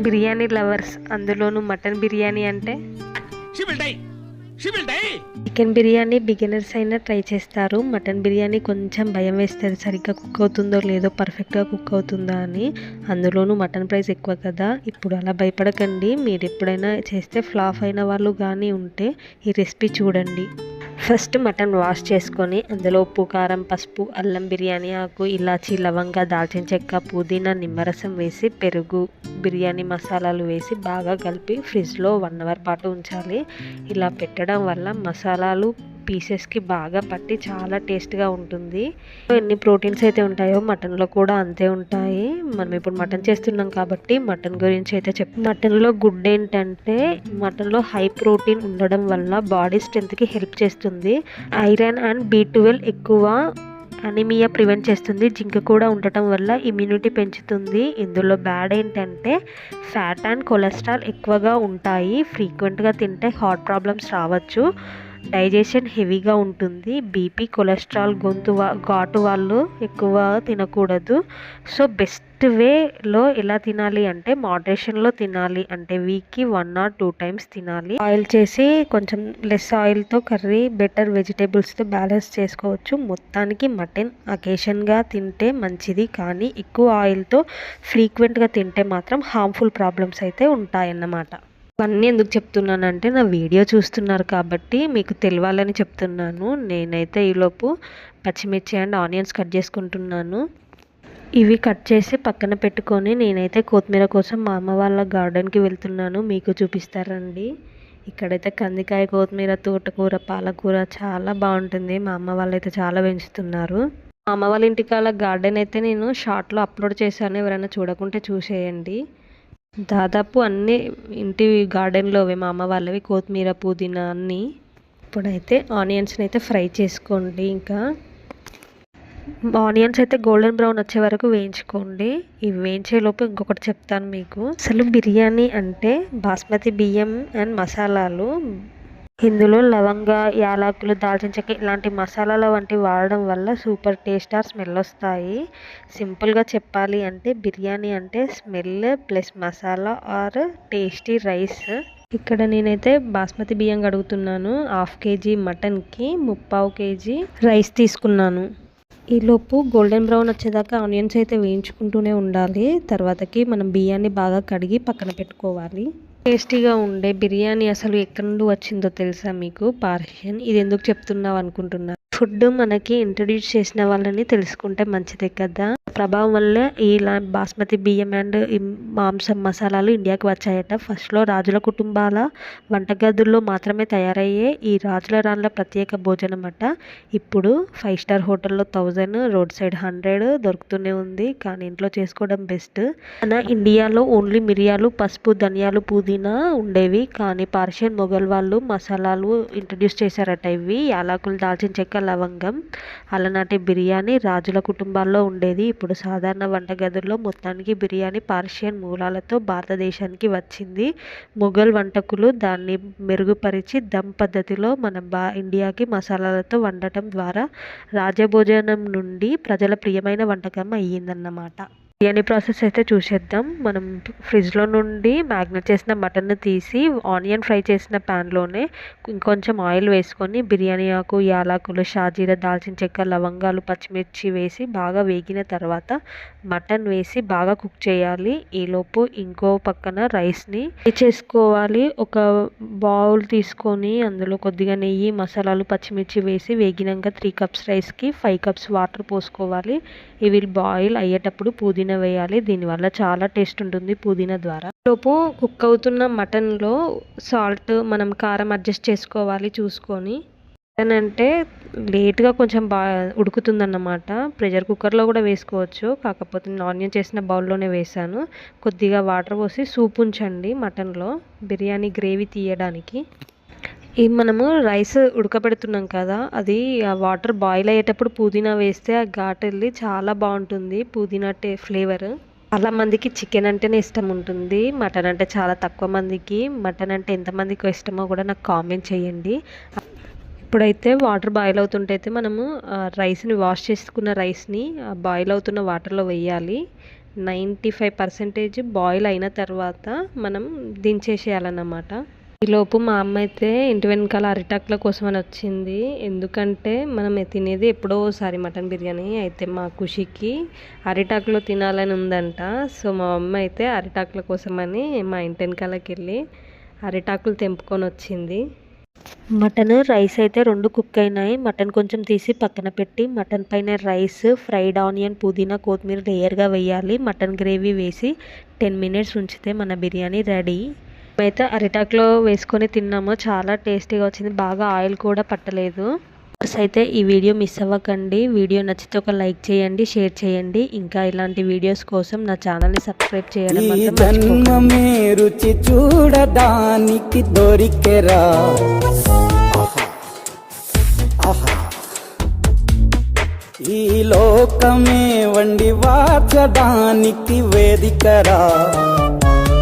Biryani lovers, అందులోనూ mutton biryani అంటే chicken biryani beginners అయినా ట్రై చేస్తారు. మటన్ బిర్యానీ కొంచెం భయం వేస్తుంది, సరిగ్గా కుక్ అవుతుందో లేదో, పర్ఫెక్ట్గా కుక్ అవుతుందా అని. అందులోనూ మటన్ ప్రైస్ ఎక్కువ కదా. ఇప్పుడు అలా భయపడకండి. మీరు ఎప్పుడైనా చేస్తే ఫ్లాప్ అయిన వాళ్ళు కానీ ఉంటే ఈ రెసిపీ చూడండి. ఫస్ట్ మటన్ వాష్ చేసుకొని అందులో ఉప్పు, కారం, పసుపు, అల్లం బిర్యానీ ఆకు, ఇలాచీ, లవంగా, దాల్చిన చెక్క, పుదీనా, నిమ్మరసం వేసి పెరుగు, బిర్యానీ మసాలాలు వేసి బాగా కలిపి ఫ్రిడ్జ్లో 1 అవర్ పాటు ఉంచాలి. ఇలా పెట్టడం వల్ల మసాలాలు పీసెస్కి బాగా పట్టి చాలా టేస్ట్గా ఉంటుంది. ఎన్ని ప్రోటీన్స్ అయితే ఉంటాయో మటన్లో కూడా అంతే ఉంటాయి. మనం ఇప్పుడు మటన్ చేస్తున్నాం కాబట్టి మటన్ గురించి అయితే మటన్లో గుడ్ ఏంటంటే మటన్లో హై ప్రోటీన్ ఉండడం వల్ల బాడీ స్ట్రెంత్కి హెల్ప్ చేస్తుంది. ఐరన్ అండ్ B12 ఎక్కువ, అనీమియా ప్రివెంట్ చేస్తుంది. జింక్ కూడా ఉండటం వల్ల ఇమ్యూనిటీ పెంచుతుంది. ఇందులో బ్యాడ్ ఏంటంటే ఫ్యాట్ అండ్ కొలెస్ట్రాల్ ఎక్కువగా ఉంటాయి. ఫ్రీక్వెంట్గా తింటే హార్ట్ ప్రాబ్లమ్స్ రావచ్చు. డైజెషన్ హెవీగా ఉంటుంది. బీపీ, కొలెస్ట్రాల్, ఘాటు వాళ్ళు ఎక్కువ తినకూడదు. సో బెస్ట్ వేలో ఎలా తినాలి అంటే మోడరేషన్లో తినాలి. అంటే వీక్కి 1 or 2 times తినాలి. ఆయిల్ చేసి కొంచెం లెస్ ఆయిల్తో కర్రీ, బెటర్ వెజిటేబుల్స్తో బ్యాలెన్స్ చేసుకోవచ్చు. మొత్తానికి మటన్ అకేషన్గా తింటే మంచిది, కానీ ఎక్కువ ఆయిల్తో ఫ్రీక్వెంట్గా తింటే మాత్రం హార్మ్ఫుల్ ప్రాబ్లమ్స్ అయితే ఉంటాయన్నమాట. ఇవన్నీ ఎందుకు చెప్తున్నానంటే నా వీడియో చూస్తున్నారు కాబట్టి మీకు తెలియాలని చెప్తున్నాను. నేనైతే ఈలోపు పచ్చిమిర్చి అండ్ ఆనియన్స్ కట్ చేసుకుంటున్నాను. ఇవి కట్ చేసి పక్కన పెట్టుకొని నేనైతే కొత్తిమీర కోసం మా అమ్మ వాళ్ళ గార్డెన్కి వెళ్తున్నాను. మీకు చూపిస్తారండి. ఇక్కడైతే కందికాయ, కొత్తిమీర, తోటకూర, పాలకూర చాలా బాగుంటుంది. మా అమ్మ వాళ్ళైతే చాలా పెంచుతున్నారు. మా అమ్మ వాళ్ళ ఇంటికాల గార్డెన్ అయితే నేను షార్ట్లో అప్లోడ్ చేశాను. ఎవరైనా చూడకుంటే చూసేయండి. దాదాపు అన్ని ఇంటి గార్డెన్లోవే మా అమ్మ వాళ్ళవి, కొత్తిమీర, పుదీనా అన్నీ. ఇప్పుడైతే ఆనియన్స్ని అయితే ఫ్రై చేసుకోండి. ఇంకా ఆనియన్స్ అయితే గోల్డెన్ బ్రౌన్ వచ్చే వరకు వేయించుకోండి. ఇవి వేయించేలోపు ఇంకొకటి చెప్తాను మీకు. అసలు బిర్యానీ అంటే బాస్మతి బియ్యం అండ్ మసాలాలు, ఇందులో లవంగా, యాలకులు, దాల్చిన చెక్క ఇలాంటి మసాలాల వంటివి వాడడం వల్ల సూపర్ టేస్ట్ ఆర్ స్మెల్ వస్తాయి. సింపుల్గా చెప్పాలి అంటే బిర్యానీ అంటే smell plus masala or tasty rice. ఇక్కడ నేనైతే బాస్మతి బియ్యం కడుగుతున్నాను. 1/2 kg మటన్కి 3/4 kg రైస్ తీసుకున్నాను. ఈలోపు గోల్డెన్ బ్రౌన్ వచ్చేదాకా ఆనియన్స్ అయితే వేయించుకుంటూనే ఉండాలి. తర్వాతకి మనం బియ్యాన్ని బాగా కడిగి పక్కన పెట్టుకోవాలి. టేస్టీగా ఉండే బిర్యానీ అసలు ఎక్కడి నుండి వచ్చిందో తెలుసా మీకు? పార్షియన్. ఇది ఎందుకు చెప్తున్నావు అనుకుంటున్నా. ఫుడ్ మనకి ఇంట్రడ్యూస్ చేసిన వాళ్ళని తెలుసుకుంటే మంచిదే కదా. ప్రభావం వల్ల ఇలా బాస్మతి బియ్యం అండ్ మాంసం మసాలాలు ఇండియాకి వచ్చాయట. ఫస్ట్లో రాజుల కుటుంబాల వంటగదుల్లో మాత్రమే తయారయ్యే ఈ రాజుల రాళ్ళ ప్రత్యేక భోజనం అట. ఇప్పుడు 5 star హోటల్లో 1000, రోడ్ సైడ్ 100 దొరుకుతూనే ఉంది. కానీ ఇంట్లో చేసుకోవడం బెస్ట్. మన ఇండియాలో ఓన్లీ మిరియాలు, పసుపు, ధనియాలు, పుదీనా ఉండేవి. కానీ పార్షియన్ మొఘల్ వాళ్ళు మసాలాలు ఇంట్రడ్యూస్ చేశారట. ఇవి యాలకులు, దాల్చిన చెక్క, లవంగం. అలనాటి బిర్యానీ రాజుల కుటుంబాల్లో ఉండేది. ఇప్పుడు సాధారణ వంటగదుల్లో మొత్తానికి బిర్యానీ పార్షియన్ మూలాలతో భారతదేశానికి వచ్చింది. మొఘల్ వంటకులు దాన్ని మెరుగుపరిచి దమ్ పద్ధతిలో మన ఇండియాకి మసాలాలతో వండటం ద్వారా రాజభోజనం నుండి ప్రజల ప్రియమైన వంటకం అయ్యిందన్నమాట. బిర్యానీ ప్రాసెస్ అయితే చూసేద్దాం. మనం ఫ్రిడ్జ్లో నుండి మ్యాగ్నేట్ చేసిన మటన్ తీసి ఆనియన్ ఫ్రై చేసిన ప్యాన్లోనే ఇంకొంచెం ఆయిల్ వేసుకొని బిర్యానీ ఆకు, యాలకులు, షాజీరా, దాల్చిన చెక్క, లవంగాలు, పచ్చిమిర్చి వేసి బాగా వేగిన తర్వాత మటన్ వేసి బాగా కుక్ చేయాలి. ఈలోపు ఇంకో పక్కన రైస్ని చేసుకోవాలి. ఒక బౌల్ తీసుకొని అందులో కొద్దిగా నెయ్యి, మసాలాలు, పచ్చిమిర్చి వేసి వేగినాక 3 cups రైస్కి 5 cups వాటర్ పోసుకోవాలి. ఇవి బాయిల్ అయ్యేటప్పుడు పుదీనా వేయాలి. దీనివల్ల చాలా టేస్ట్ ఉంటుంది పుదీనా ద్వారా. లోపు కుక్ అవుతున్న మటన్లో సాల్ట్, మనం కారం అడ్జస్ట్ చేసుకోవాలి చూసుకొని. మటన్ అంటే లేట్గా కొంచెం బాగా ఉడుకుతుందన్నమాట. ప్రెషర్ కుక్కర్లో కూడా వేసుకోవచ్చు. కాకపోతే నేను ఆనియన్ చేసిన బౌల్లోనే వేసాను. కొద్దిగా వాటర్ పోసి సూప్ ఉంచండి మటన్లో, బిర్యానీ గ్రేవీ తీయడానికి. ఈ మనము రైస్ ఉడకబెడుతున్నాం కదా, అది ఆ వాటర్ బాయిల్ అయ్యేటప్పుడు పుదీనా వేస్తే ఆ ఘాటు వెళ్ళి చాలా బాగుంటుంది పుదీనా ఫ్లేవర్. చాలా మందికి చికెన్ అంటేనే ఇష్టం ఉంటుంది, మటన్ అంటే చాలా తక్కువ మందికి. మటన్ అంటే ఎంతమందికి ఇష్టమో కూడా నాకు కామెంట్ చేయండి. ఇప్పుడైతే వాటర్ బాయిల్ అవుతుంటే అయితే మనము రైస్ని వాష్ చేసుకున్న రైస్ని బాయిల్ అవుతున్న వాటర్లో వేయాలి. 95% బాయిల్ అయిన తర్వాత మనం దించేసేయాలన్నమాట. ఈలోపు మా అమ్మ అయితే ఇంటి వెనకాల అరిటాకుల కోసం అని వచ్చింది. ఎందుకంటే మనం తినేది ఎప్పుడో ఒకసారి మటన్ బిర్యానీ. అయితే మా ఖుషికి అరిటాకులో తినాలని ఉందంట. సో మా అమ్మ అయితే అరిటాకుల కోసమని మా ఇంటి వెనకాలకి వెళ్ళి అరిటాకులు తెంపుకొని వచ్చింది. మటన్ రైస్ అయితే 2 కుక్ అయినాయి. మటన్ కొంచెం తీసి పక్కన పెట్టి మటన్ పైన రైస్, ఫ్రైడ్ ఆనియన్, పుదీనా, కొత్తిమీర లేయర్గా వేయాలి. మటన్ గ్రేవీ వేసి 10 మినిట్స్ ఉంచితే మన బిర్యానీ రెడీ. మేమైతే అరిటాకులో వేసుకొని తిన్నాము. చాలా టేస్టీగా వచ్చింది. బాగా ఆయిల్ కూడా పట్టలేదు. అయితే ఈ వీడియో మిస్ అవ్వకండి. వీడియో నచ్చితే ఒక లైక్ చేయండి, షేర్ చేయండి. ఇంకా ఇలాంటి వీడియోస్ కోసం నా ఛానల్ని సబ్స్క్రైబ్ చేయడం మాత్రం మర్చిపోకండి. రుచి చూడడానికి దొరికెరా ఈ లోకమే వండి వాచడానికి వేదికరా.